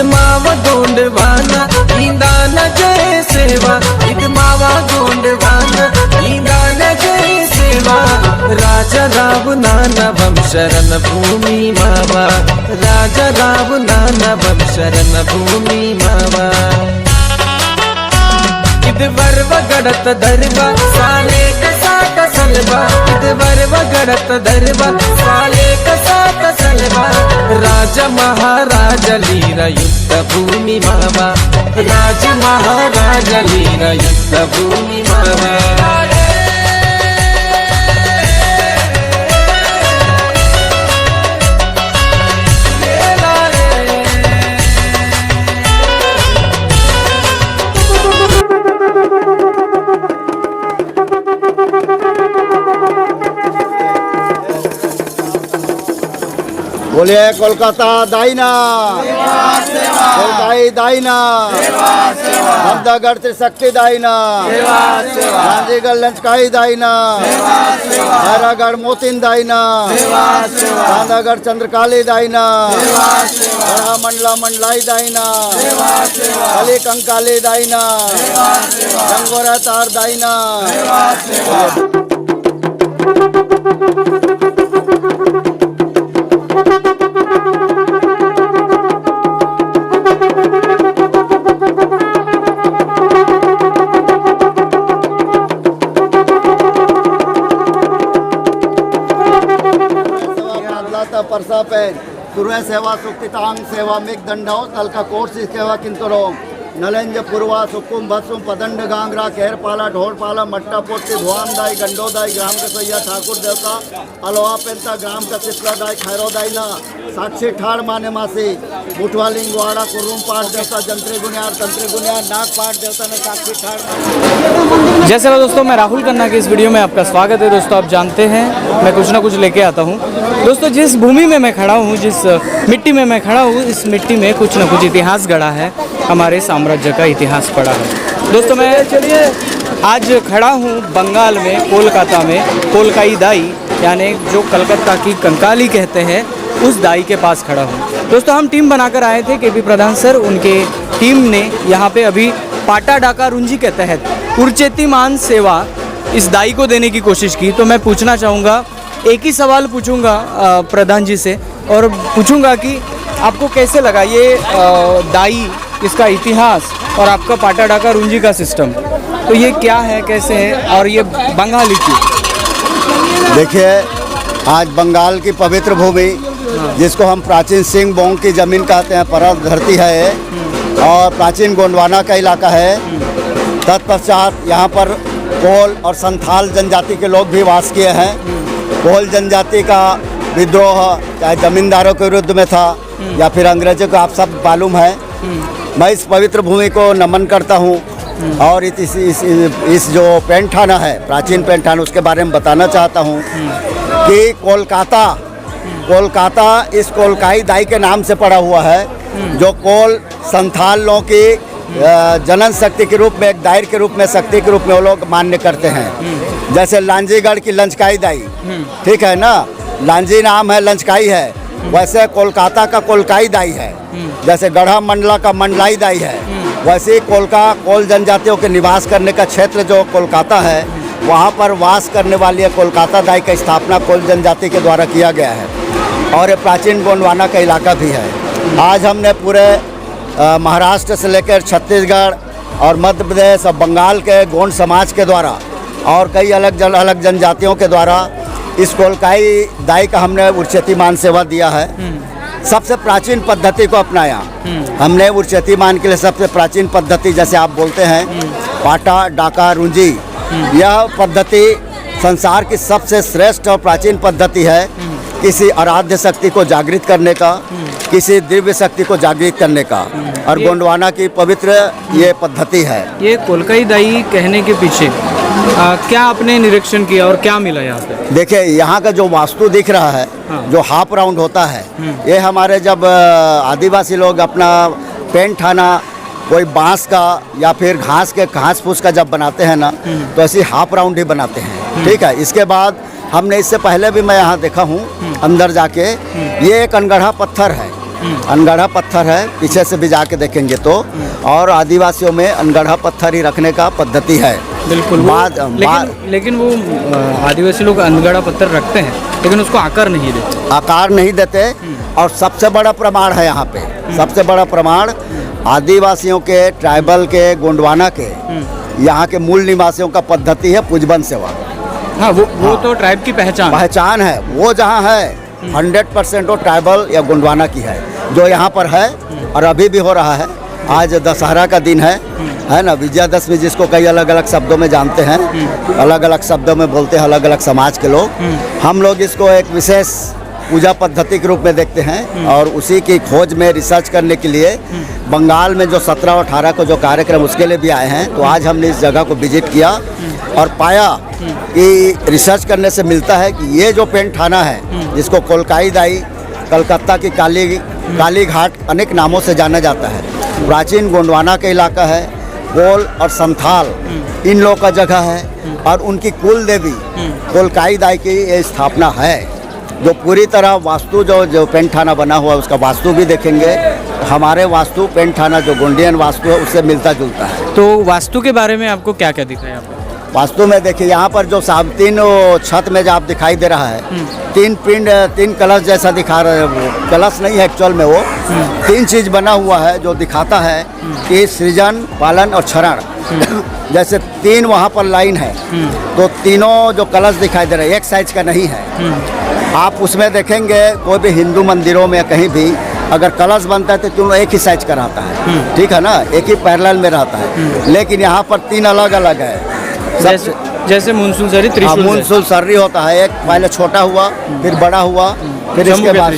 मावा गोंडवाना इंदान जय सेवा मावा गोंडवाना इंदान जय सेवा राजा राव नानवम शरण भूमि मावा राजा राव नानवम शरण भूमि मावा वर्व गडत दरबा साले कसा कसलबा वर्व गडत दरबा साले कसा कसलबा राजा महाराजा लीरा युद्ध भूमि मावा राजा महाराजा लीरा युद्ध भूमि मावा बोलिए कोलकाता दाइना कोलकाता दाइना अहमदागढ़ त्रिशक्ति दाइना गांधीगढ़ लंचकाई दाइना हैरागढ़ मोतिन दाइना चांदागढ़ चंद्रकाली दाइना बड़ा मंडला मंडलाई दाइना कली कंकाली दाइना गंगोरा तार दाइना। परसा पे सुरह सेवा सुक्तितांग सेवा मिग दंडो तलका कोर्सी सेवा किंतुरो नलेंज पूर्वा सुकुम भत्सुम पदंड गांगरा केरपाला ढोरपाला मट्टा पोटी भुआमदाई गंडोदाई ग्राम कसैया ठाकुर देवता अलोआ पेंता ग्राम का सिसलादाई खैरोदाईना साक्षी ठाड़ माने मासी मुठवालिंग वाड़ा कुरुम पाठ देवता जंत्री गुनियार तंत्री गुनियार नाग पाठ देवता ने साक्षी ठाड़। जैसे ना दोस्तों, मैं राहुल खन्ना की इस वीडियो में आपका स्वागत है। दोस्तों आप जानते हैं मैं कुछ ना कुछ लेके आता हूँ। दोस्तों जिस भूमि में मैं खड़ा हूँ, जिस मिट्टी में मैं खड़ा हूँ, इस मिट्टी में कुछ ना कुछ इतिहास गढ़ा है, हमारे साम्राज्य का इतिहास पड़ा है। दोस्तों मैं आज खड़ा हूँ बंगाल में, कोलकाता में, कोलकाई दाई यानी जो कलकत्ता की कंकाली कहते हैं, उस दाई के पास खड़ा हूँ। दोस्तों हम टीम बनाकर आए थे, केपी प्रधान सर, उनके टीम ने यहाँ पे अभी पाटा डाका रुंजी के तहत उर्चेतीमान सेवा इस दाई को देने की कोशिश की। तो मैं पूछना चाहूँगा, एक ही सवाल पूछूंगा प्रधान जी से, और पूछूंगा कि आपको कैसे लगा ये दाई, इसका इतिहास और आपका पाटा डाका रुंजी का सिस्टम, तो ये क्या है, कैसे है, और ये बंगाली की। देखिए, आज बंगाल की पवित्र भूमि जिसको हम प्राचीन सिंह बोंग की ज़मीन कहते हैं, परत धरती है और प्राचीन गोंडवाना का इलाका है। तत्पश्चात यहाँ पर कोल और संथाल जनजाति के लोग भी वास किए हैं। कोल जनजाति का विद्रोह चाहे ज़मींदारों के विरुद्ध में था या फिर अंग्रेजों को आप सब मालूम है। मैं इस पवित्र भूमि को नमन करता हूँ और इस जो पेंठाना है, प्राचीन पेंठाना, उसके बारे में बताना चाहता हूँ कि कोलकाता इस कोलकाई दाई के नाम से पड़ा हुआ है, जो कोल संथाल लोगों की जनन शक्ति के रूप में, एक दायर के रूप में, शक्ति के रूप में वो लोग मान्य करते हैं। जैसे लांजीगढ़ की लंचकाई दाई, ठीक है ना, लांजी नाम है, लंचकाई है, वैसे कोलकाता का कोलकाई दाई है। जैसे गढ़ा मंडला का मंडलाई दाई है, वैसे ही कोल जनजातियों के निवास करने का क्षेत्र जो कोलकाता है, वहाँ पर वास करने वाली कोलकाता दाई का स्थापना कोल जनजाति के द्वारा किया गया है और ये प्राचीन गोंडवाना का इलाका भी है। आज हमने पूरे महाराष्ट्र से लेकर छत्तीसगढ़ और मध्य प्रदेश और बंगाल के गोंड समाज के द्वारा और कई अलग जनजातियों के द्वारा इस कोलकाई दाई का हमने उर्चेतीमान सेवा दिया है। सबसे प्राचीन पद्धति को अपनाया हमने उर्चेतीमान के लिए। सबसे प्राचीन पद्धति जैसे आप बोलते हैं पाटा डाका रुंजी, यह पद्धति संसार की सबसे श्रेष्ठ और प्राचीन पद्धति है किसी आराध्य शक्ति को जागृत करने का, किसी दिव्य शक्ति को जागृत करने का, और गोंडवाना की पवित्र ये पद्धति है। ये कोलकाई दाई कहने के पीछे क्या आपने निरीक्षण किया और क्या मिला यहाँ पे? देखिए, यहाँ का जो वास्तु दिख रहा है, जो हाफ राउंड होता है, ये हमारे जब आदिवासी लोग अपना पेंठाना कोई बांस का या फिर घास फूस का जब बनाते हैं ना, तो ऐसी हाफ राउंड ही बनाते हैं। ठीक है। इसके बाद हमने, इससे पहले भी मैं यहाँ देखा हूँ अंदर जाके, ये एक अनगढ़ा पत्थर है, अनगढ़ा पत्थर है, पीछे से भी जाके देखेंगे तो। और आदिवासियों में अनगढ़ा पत्थर ही रखने का पद्धति है। बिल्कुल। लेकिन वो आदिवासी लोग अनगढ़ा पत्थर रखते हैं, लेकिन उसको आकार नहीं देते। आकार नहीं देते। और सबसे बड़ा प्रमाण है यहाँ पे, सबसे बड़ा प्रमाण आदिवासियों के, ट्राइबल के, गोंडवाना के, यहाँ के मूल निवासियों का पद्धति है पूजबन सेवा। हाँ, वो तो ट्राइब की पहचान है। वो जहाँ है 100% वो ट्राइबल या गोंडवाना की है, जो यहाँ पर है और अभी भी हो रहा है। आज दशहरा का दिन है ना, विजयादशमी, जिसको कई अलग अलग शब्दों में जानते हैं, अलग अलग शब्दों में बोलते हैं अलग अलग समाज के लोग। हम लोग इसको एक विशेष पूजा पद्धति के रूप में देखते हैं और उसी की खोज में रिसर्च करने के लिए बंगाल में जो 17 और 18 को जो कार्यक्रम, उसके लिए भी आए हैं। तो आज हमने इस जगह को विजिट किया और पाया कि रिसर्च करने से मिलता है कि ये जो पेंट थाना है, जिसको कोलकाई दाई, कलकत्ता की काली घाट अनेक नामों से जाना जाता है, प्राचीन गोंडवाना का इलाका है। कोल और संथाल इन लोगों का जगह है और उनकी कुल देवी कोलकाई दाई की ये स्थापना है। जो पूरी तरह वास्तु जो पेंट थाना बना हुआ है, उसका वास्तु भी देखेंगे। हमारे वास्तु पेंट थाना जो गोंडियन वास्तु है, उससे मिलता जुलता है। तो वास्तु के बारे में आपको क्या क्या दिखा है? वास्तु में देखिए, यहाँ पर जो तीन छत में जो आप दिखाई दे रहा है, तीन कलश जैसा दिखा रहे हैं। वो कलश नहीं है एक्चुअल में, वो 3 चीज बना हुआ है जो दिखाता है कि सृजन, पालन और क्षरण। जैसे 3 वहाँ पर लाइन है, तो तीनों जो कलश दिखाई दे रहे हैं एक साइज का नहीं है। आप उसमें देखेंगे कोई भी हिंदू मंदिरों में कहीं भी अगर कलश बनता है तो तीनों एक ही साइज का रहता है, ठीक है ना, एक ही पैरेलल में रहता है। लेकिन यहाँ पर 3 अलग अलग है। जैसे मुनसुलसरी, त्रिशूल, मुनसुलसरी होता है, एक पहले छोटा हुआ, फिर बड़ा हुआ, फिर इसके बाद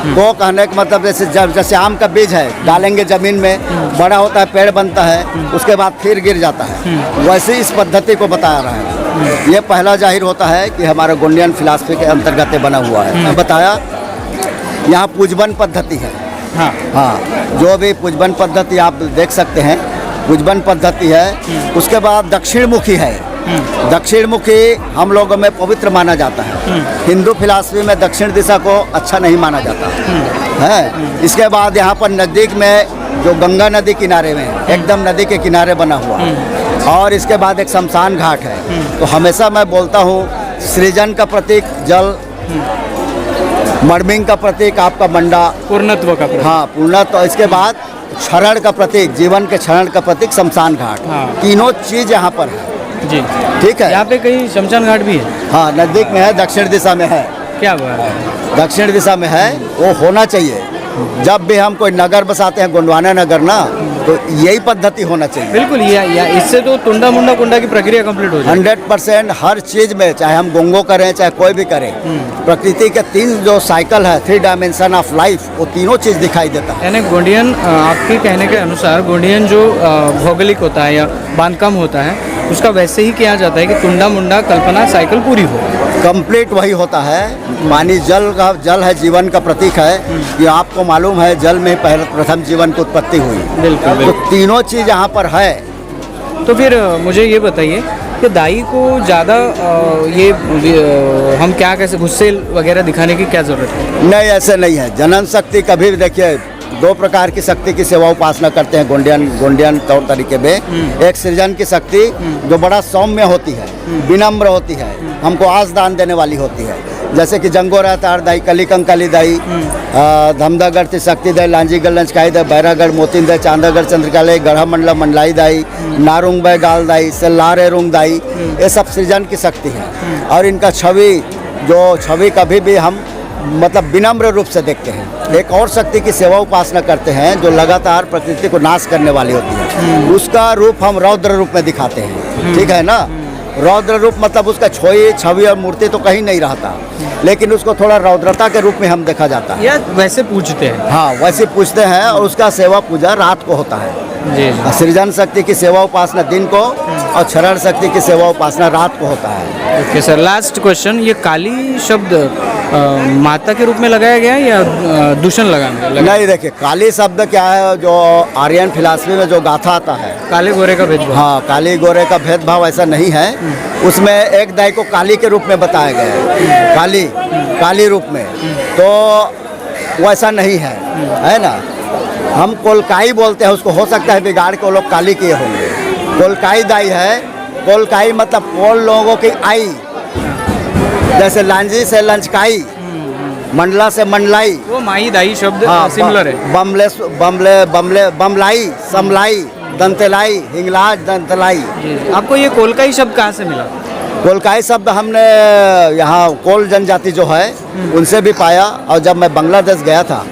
तो कहने का मतलब जैसे आम का बीज है, डालेंगे जमीन में, बड़ा होता है, पेड़ बनता है, उसके बाद फिर गिर जाता है। वैसे इस पद्धति को बता रहा है। ये पहला जाहिर होता है कि हमारा गोंडियन फिलॉसफी के अंतर्गत बना हुआ है। बताया यहाँ पूजबन पद्धति है। हाँ, जो भी पूजबन पद्धति आप देख सकते हैं, पूजबन पद्धति है। उसके बाद दक्षिण मुखी है। दक्षिण मुखी हम लोगों में पवित्र माना जाता है। हिंदू फिलॉसफी में दक्षिण दिशा को अच्छा नहीं माना जाता है। इसके बाद यहाँ पर नज़दीक में जो गंगा नदी किनारे में, एकदम नदी के किनारे बना हुआ, और इसके बाद एक शमशान घाट है। तो हमेशा मैं बोलता हूँ, सृजन का प्रतीक जल, मर्मिंग का प्रतीक आपका मंडा, पूर्णत्व का प्रतीक। हाँ, पूर्णत्व। इसके बाद क्षरण का प्रतीक, जीवन के क्षरण का प्रतीक शमशान घाट। तीनों चीज यहाँ पर है जी, ठीक है। यहाँ पे कहीं शमशान घाट भी है? हाँ, नजदीक में है, दक्षिण दिशा में है। क्या बात है? दक्षिण दिशा में है, वो होना चाहिए। जब भी हम कोई नगर बसाते हैं, गोंडवाना नगर ना, तो यही पद्धति होना चाहिए। बिल्कुल, इससे तो तुंडा मुंडा कुंडा की प्रक्रिया कंप्लीट हो जाए। 100% हर चीज में, चाहे हम गोंगो करें चाहे कोई भी करें, प्रकृति के 3 जो साइकिल है, 3 डायमेंशन ऑफ लाइफ, वो तीनों चीज दिखाई देता है। यानी गोंडियन, आपके कहने के अनुसार गोंडियन जो भौगोलिक होता है या बांधकाम होता है, उसका वैसे ही किया जाता है कि तुंडा मुंडा कल्पना साइकिल पूरी हो, कंप्लीट वही होता है। पानी जल है, जीवन का प्रतीक है। ये आपको मालूम है, जल में प्रथम जीवन की उत्पत्ति हुई। बिल्कुल। तो तीनों चीज यहाँ पर है। तो फिर मुझे ये बताइए कि दाई को ज़्यादा हम क्या कैसे गुस्से वगैरह दिखाने की क्या ज़रूरत है? नहीं, ऐसे नहीं है। जनन शक्ति कभी भी देखिए, 2 प्रकार की शक्ति की सेवा उपासना करते हैं गोंडियन तौर तरीके में। एक सृजन की शक्ति जो बड़ा सौम्य होती है, विनम्र होती है, हमको आस दान देने वाली होती है। जैसे कि जंगोरा तार दाई, कली कंकाली दाई, धमदागढ़ शक्ति दाई, लांजी गलंचकाई दाई, बैरागढ़ मोतिन दाई, चांदागढ़ चंद्रकाली, गढ़ा मंडला मंडलाई दाई, नारुंग बै गाल दाई, सेल्लारे रुंग दाई, ये सब सृजन की शक्ति है। और इनका छवि कभी भी हम मतलब विनम्र रूप से देखते हैं। एक और शक्ति की सेवा उपासना करते हैं जो लगातार प्रकृति को नाश करने वाली होती है। उसका रूप हम रौद्र रूप में दिखाते हैं, ठीक है ना। रौद्र रूप मतलब उसका छवि और मूर्ति तो कहीं नहीं रहता, लेकिन उसको थोड़ा रौद्रता के रूप में हम देखा जाता है। या वैसे पूजते हैं? हाँ, वैसे पूजते हैं। और उसका सेवा पूजा रात को होता है। जी। सृजन शक्ति की सेवा उपासना दिन को और क्षरण शक्ति की सेवा उपासना रात को होता है। ओके सर, लास्ट क्वेश्चन, ये काली शब्द माता के रूप में लगाया गया है या दूषण लगाना? नहीं, देखिए, काली शब्द क्या है, जो आर्यन फिलॉसफी में जो गाथा आता है, काले गोरे का भेदभाव। हाँ, काली गोरे का भेदभाव ऐसा नहीं है। उसमें एक दाई को काली के रूप में बताया गया है, काली रूप में। तो वैसा नहीं है ना। हम कोलकाई बोलते हैं उसको, हो सकता है बिगाड़ के वो लोग काली किए होंगे। कोलकाई दाई है, कोलकाई मतलब कोल लोगों की आई, जैसे लांजी से लंचकाई, मंडला से मंडलाई, वो माई दाई शब्द सिमिलर है। बमले बमले बमले बमलाई, समलाई, दंतेलाई, हिंगलाज, दंतलाई। आपको ये कोलकाई शब्द कहाँ से मिला? कोलकाई शब्द हमने यहाँ कोल जनजाति जो है उनसे भी पाया, और जब मैं बांग्लादेश गया था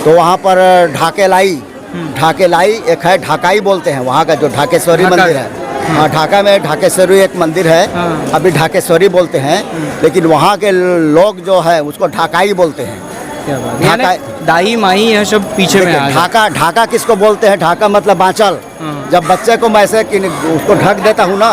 तो वहाँ पर ढाकेलाई एक है, ढाकाई बोलते हैं वहाँ का, जो ढाकेश्वरी मंदिर है। हाँ, ढाका में ढाकेश्वरी एक मंदिर है, अभी ढाकेश्वरी बोलते हैं, लेकिन वहाँ के लोग जो है उसको ढाकाई बोलते हैं। ढाका दाई माई यह शब्द पीछे में आ गया। ढाका किसको बोलते हैं? ढाका मतलब आंचल। जब बच्चे को मैं ऐसे उसको ढक देता हूँ ना,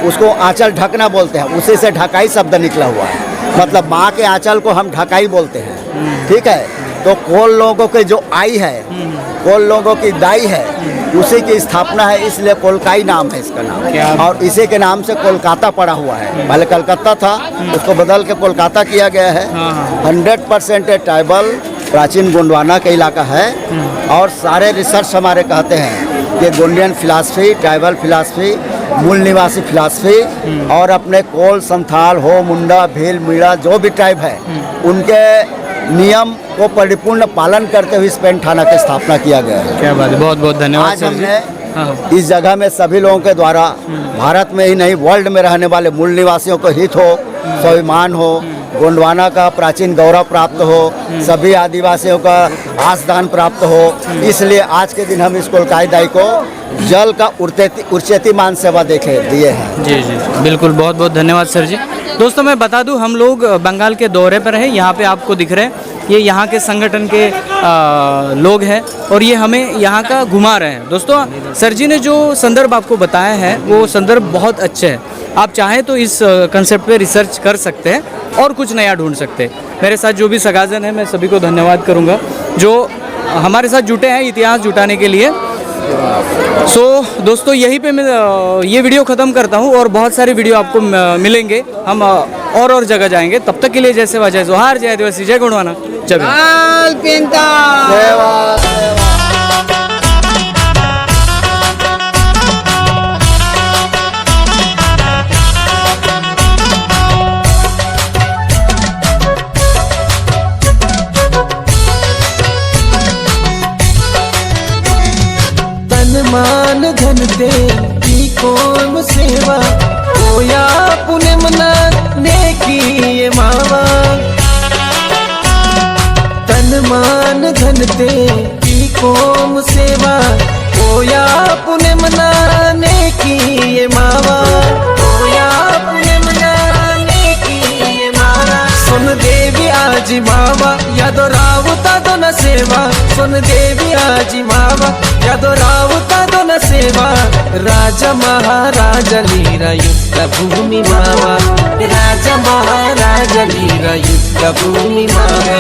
उसको आंचल ढकना बोलते हैं, उसी से ढकाई शब्द निकला हुआ है। मतलब माँ के आंचल को हम ढकाई बोलते हैं, ठीक है। तो कोल लोगों के जो आई है, कोल लोगों की दाई है, उसी की स्थापना है, इसलिए कोलकाई नाम है इसका नाम, और इसी के नाम से कोलकाता पड़ा हुआ है। पहले कलकत्ता था, उसको बदल के कोलकाता किया गया है। 100% ट्राइबल प्राचीन गोंडवाना का इलाका है, और सारे रिसर्च हमारे कहते हैं कि गोंडियन फिलासफी, ट्राइबल फिलासफी, मूल निवासी फिलासफी, और अपने कोल, संथाल, हो, मुंडा, भील, मीणा जो भी ट्राइब है उनके नियम को परिपूर्ण पालन करते हुए इस पेंट थाना की स्थापना किया गया है। क्या बात है, बहुत बहुत धन्यवाद आज सर जी। हमने इस जगह में सभी लोगों के द्वारा भारत में ही नहीं वर्ल्ड में रहने वाले मूल निवासियों को हित हो, स्वाभिमान हो, गोंडवाना का प्राचीन गौरव प्राप्त हो, सभी आदिवासियों का आसदान प्राप्त हो, इसलिए आज के दिन हम इस कोलकाई दाई को जल का उच्चतिमान सेवा दिए हैं। जी जी बिल्कुल, बहुत बहुत धन्यवाद सर जी। दोस्तों मैं बता दूं, हम लोग बंगाल के दौरे पर हैं। यहाँ पे आपको दिख रहे हैं ये यहाँ के संगठन के लोग हैं, और ये हमें यहाँ का घुमा रहे हैं। दोस्तों सर जी ने जो संदर्भ आपको बताया है वो संदर्भ बहुत अच्छे है। आप चाहें तो इस कंसेप्ट पे रिसर्च कर सकते हैं और कुछ नया ढूंढ सकते हैं। मेरे साथ जो भी सगाजन है, मैं सभी को धन्यवाद करूँगा जो हमारे साथ जुटे हैं इतिहास जुटाने के लिए। दोस्तों यहीं पे मैं ये वीडियो ख़त्म करता हूँ, और बहुत सारे वीडियो आपको मिलेंगे। हम और जगह जाएंगे। तब तक के लिए जय सेवा, जय जोहार, जय आदिवासी, जय गोंडवाना, जय मान धन दे की कौन सेवा, होया पुण्य मना नेकी ये मावा। तन मान धन दे की कौन सेवा, होया पुण्य मना नेकी ये मावा, होया पुण्य मना नेकी ये मावा। सुन देवी आजी मावा, यादो रावता दो न सेवा, सुन देवी आजी मावा, यादो रावता दो न सेवा। राजा महाराजा लीरा युद्ध भूमि मावा, राजा महाराजा लीरा युद्ध भूमि मावा।